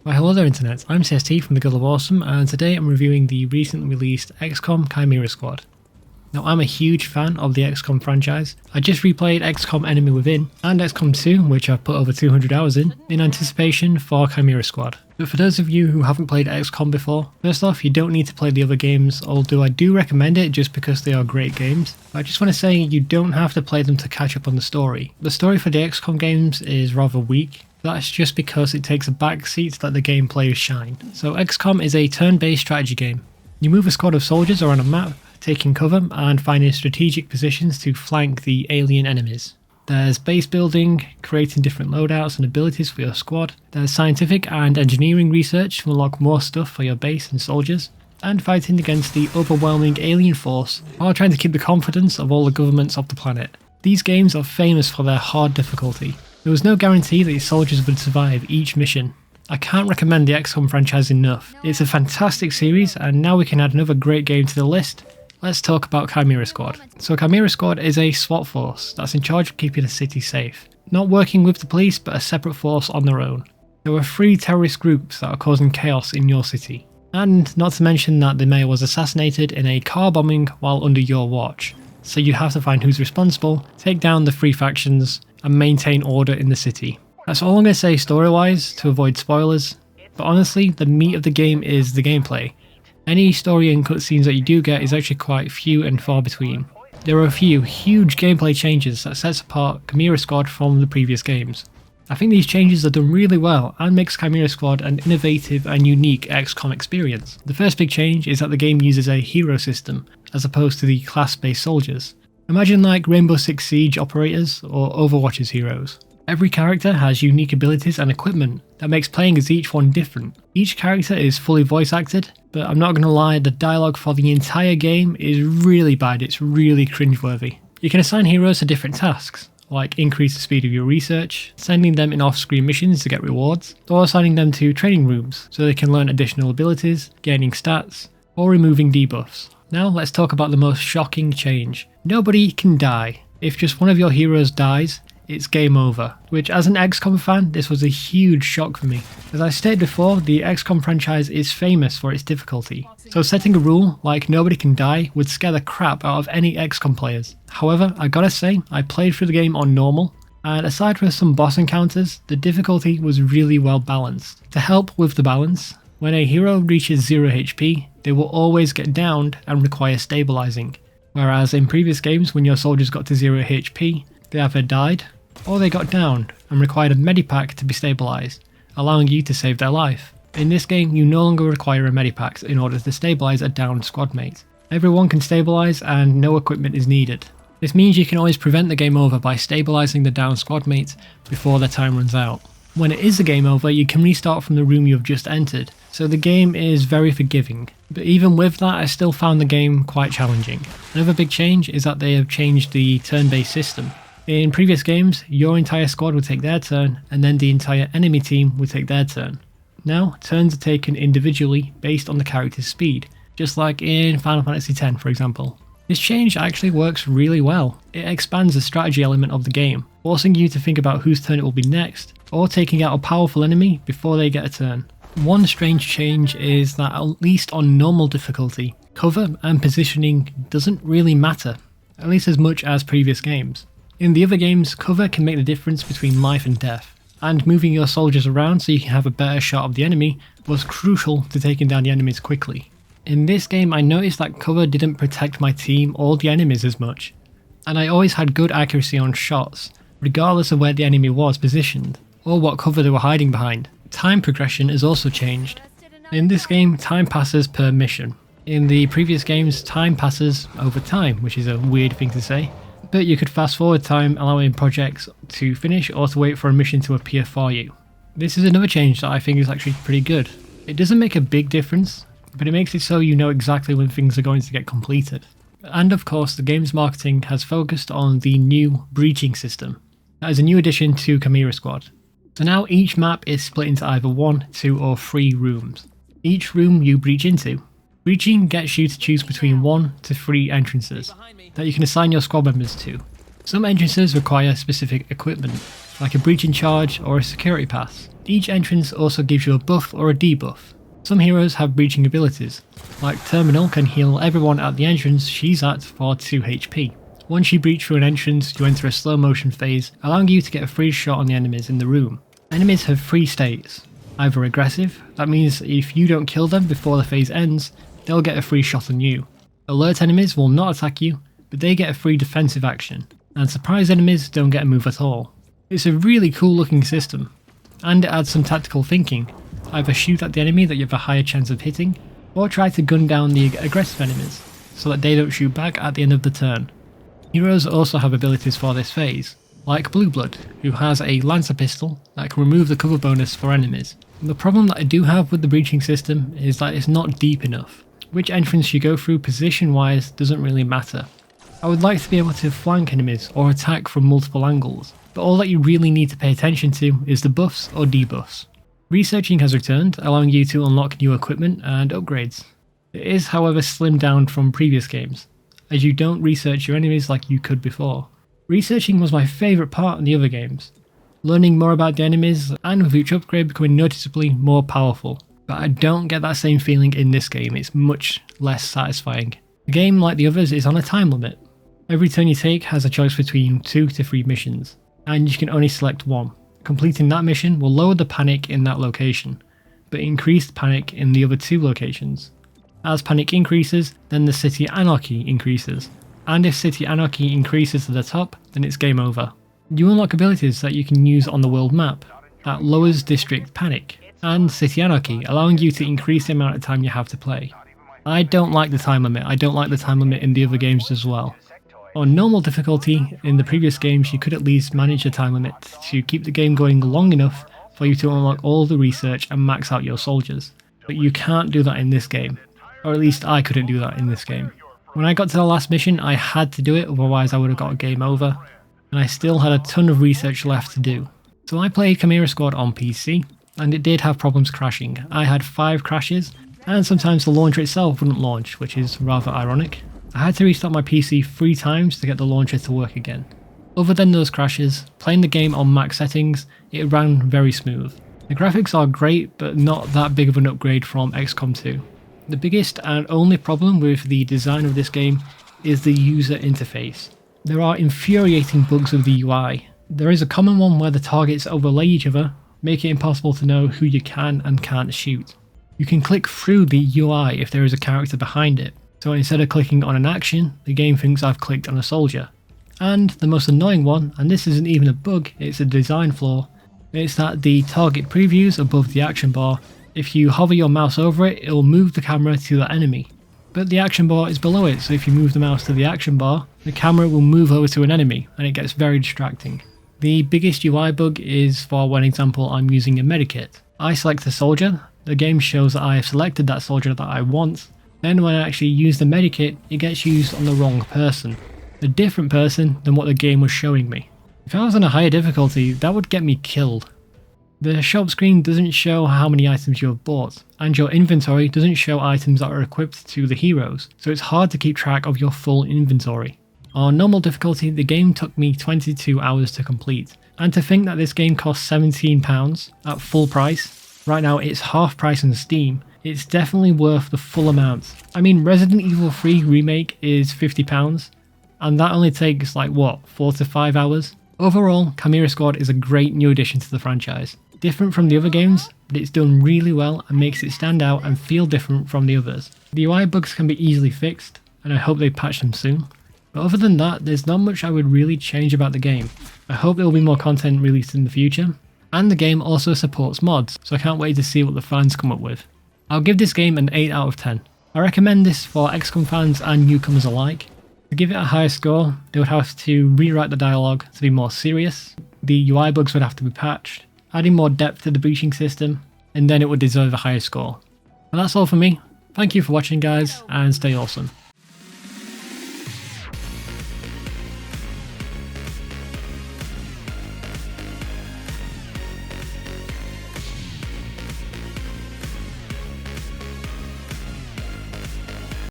Why hello there internet, I'm CST from the Guild of Awesome and today I'm reviewing the recently released XCOM Chimera Squad. Now I'm a huge fan of the XCOM franchise. I just replayed XCOM Enemy Within and XCOM 2, which I've put over 200 hours in anticipation for Chimera Squad. But for those of you who haven't played XCOM before, first off, you don't need to play the other games, although I do recommend it just because they are great games. But I just want to say you don't have to play them to catch up on the story. The story for the XCOM games is rather weak. That's just because it takes a backseat to let the gameplay shine. So XCOM is a turn-based strategy game. You move a squad of soldiers around a map, taking cover and finding strategic positions to flank the alien enemies. There's base building, creating different loadouts and abilities for your squad. There's scientific and engineering research to unlock more stuff for your base and soldiers. And fighting against the overwhelming alien force while trying to keep the confidence of all the governments of the planet. These games are famous for their hard difficulty. There was no guarantee that your soldiers would survive each mission. I can't recommend the XCOM franchise enough. It's a fantastic series and now we can add another great game to the list. Let's talk about Chimera Squad. So Chimera Squad is a SWAT force that's in charge of keeping the city safe. Not working with the police but a separate force on their own. There are 3 terrorist groups that are causing chaos in your city. And not to mention that the mayor was assassinated in a car bombing while under your watch. So you have to find who's responsible, take down the 3 factions, and maintain order in the city. That's all I'm going to say story-wise to avoid spoilers, but honestly the meat of the game is the gameplay. Any story and cutscenes that you do get is actually quite few and far between. There are a few huge gameplay changes that sets apart Chimera Squad from the previous games. I think these changes are done really well and makes Chimera Squad an innovative and unique XCOM experience. The first big change is that the game uses a hero system as opposed to the class-based soldiers. Imagine like Rainbow Six Siege operators or Overwatch's heroes. Every character has unique abilities and equipment that makes playing as each one different. Each character is fully voice acted, but I'm not going to lie, the dialogue for the entire game is really bad, it's really cringeworthy. You can assign heroes to different tasks, like increase the speed of your research, sending them in off-screen missions to get rewards, or assigning them to training rooms so they can learn additional abilities, gaining stats, or removing debuffs. Now let's talk about the most shocking change. Nobody can die. If just one of your heroes dies, it's game over, which as an XCOM fan, this was a huge shock for me. As I stated before, the XCOM franchise is famous for its difficulty, so setting a rule like nobody can die would scare the crap out of any XCOM players. However, I gotta say, I played through the game on normal, and aside from some boss encounters, the difficulty was really well balanced. To help with the balance, when a hero reaches 0 HP, they will always get downed and require stabilizing, whereas in previous games when your soldiers got to 0 HP, they either died or they got downed and required a medipack to be stabilised, allowing you to save their life. In this game you no longer require a medipack in order to stabilise a downed squad mate. Everyone can stabilise and no equipment is needed. This means you can always prevent the game over by stabilising the downed squad mate before their time runs out. When it is the game over, you can restart from the room you've just entered, so the game is very forgiving. But even with that, I still found the game quite challenging. Another big change is that they have changed the turn-based system. In previous games, your entire squad would take their turn, and then the entire enemy team would take their turn. Now, turns are taken individually based on the character's speed, just like in Final Fantasy X for example. This change actually works really well. It expands the strategy element of the game, forcing you to think about whose turn it will be next, or taking out a powerful enemy before they get a turn. One strange change is that at least on normal difficulty, cover and positioning doesn't really matter, at least as much as previous games. In the other games, cover can make the difference between life and death, and moving your soldiers around so you can have a better shot of the enemy was crucial to taking down the enemies quickly. In this game I noticed that cover didn't protect my team or the enemies as much, and I always had good accuracy on shots, regardless of where the enemy was positioned, or what cover they were hiding behind. Time progression has also changed. In this game, time passes per mission. In the previous games, time passes over time, which is a weird thing to say. But you could fast forward time, allowing projects to finish or to wait for a mission to appear for you. This is another change that I think is actually pretty good. It doesn't make a big difference, but it makes it so you know exactly when things are going to get completed. And of course, the game's marketing has focused on the new breaching system. That is a new addition to Chimera Squad. So now each map is split into either 1, 2 or 3 rooms. Each room you breach into. Breaching gets you to choose between 1 to 3 entrances that you can assign your squad members to. Some entrances require specific equipment, like a breaching charge or a security pass. Each entrance also gives you a buff or a debuff. Some heroes have breaching abilities, like Terminal can heal everyone at the entrance she's at for 2 HP. Once you breach through an entrance, you enter a slow motion phase, allowing you to get a free shot on the enemies in the room. Enemies have 3 states. Either aggressive, that means if you don't kill them before the phase ends, they'll get a free shot on you. Alert enemies will not attack you, but they get a free defensive action, and surprise enemies don't get a move at all. It's a really cool looking system, and it adds some tactical thinking. Either shoot at the enemy that you have a higher chance of hitting, or try to gun down the aggressive enemies, so that they don't shoot back at the end of the turn. Heroes also have abilities for this phase, like Blue Blood, who has a Lancer pistol that can remove the cover bonus for enemies. The problem that I do have with the breaching system is that it's not deep enough. Which entrance you go through position wise doesn't really matter. I would like to be able to flank enemies or attack from multiple angles, but all that you really need to pay attention to is the buffs or debuffs. Researching has returned, allowing you to unlock new equipment and upgrades. It is however slimmed down from previous games, as you don't research your enemies like you could before. Researching was my favourite part in the other games, learning more about the enemies and with each upgrade becoming noticeably more powerful. But I don't get that same feeling in this game, it's much less satisfying. The game, like the others, is on a time limit. Every turn you take has a choice between 2 to 3 missions, and you can only select one. Completing that mission will lower the panic in that location, but increase the panic in the other 2 locations. As panic increases, then the city anarchy increases, and if city anarchy increases to the top, then it's game over. You unlock abilities that you can use on the world map that lowers district panic and city anarchy, allowing you to increase the amount of time you have to play. I don't like the time limit, I don't like the time limit in the other games as well. On normal difficulty, in the previous games you could at least manage the time limit to keep the game going long enough for you to unlock all the research and max out your soldiers. But you can't do that in this game, or at least I couldn't do that in this game. When I got to the last mission I had to do it, otherwise I would have got a game over, and I still had a ton of research left to do. So I played Chimera Squad on PC, and it did have problems crashing. I had 5 crashes, and sometimes the launcher itself wouldn't launch, which is rather ironic. I had to restart my PC 3 times to get the launcher to work again. Other than those crashes, playing the game on max settings, it ran very smooth. The graphics are great, but not that big of an upgrade from XCOM 2. The biggest and only problem with the design of this game is the user interface. There are infuriating bugs with the UI. There is a common one where the targets overlay each other, making it impossible to know who you can and can't shoot. You can click through the UI if there is a character behind it, so instead of clicking on an action, the game thinks I've clicked on a soldier. And the most annoying one, and this isn't even a bug, it's a design flaw, it's that the target previews above the action bar, if you hover your mouse over it, it'll move the camera to the enemy. But the action bar is below it, so if you move the mouse to the action bar, the camera will move over to an enemy, and it gets very distracting. The biggest UI bug is for when, example, I'm using a medikit. I select a soldier, the game shows that I have selected that soldier that I want, then when I actually use the medikit, it gets used on the wrong person. A different person than what the game was showing me. If I was on a higher difficulty, that would get me killed. The shop screen doesn't show how many items you have bought, and your inventory doesn't show items that are equipped to the heroes, so it's hard to keep track of your full inventory. On normal difficulty, the game took me 22 hours to complete, and to think that this game costs £17 at full price, right now it's half price on Steam, it's definitely worth the full amount. I mean, Resident Evil 3 Remake is £50, and that only takes like what, 4 to 5 hours? Overall, Chimera Squad is a great new addition to the franchise. Different from the other games, but it's done really well and makes it stand out and feel different from the others. The UI bugs can be easily fixed, and I hope they patch them soon. But other than that, there's not much I would really change about the game. I hope there will be more content released in the future, and the game also supports mods, so I can't wait to see what the fans come up with. I'll give this game an 8 out of 10. I recommend this for XCOM fans and newcomers alike. To give it a higher score, they would have to rewrite the dialogue to be more serious, the UI bugs would have to be patched, adding more depth to the breaching system, and then it would deserve a higher score. And that's all for me. Thank you for watching guys, and stay awesome.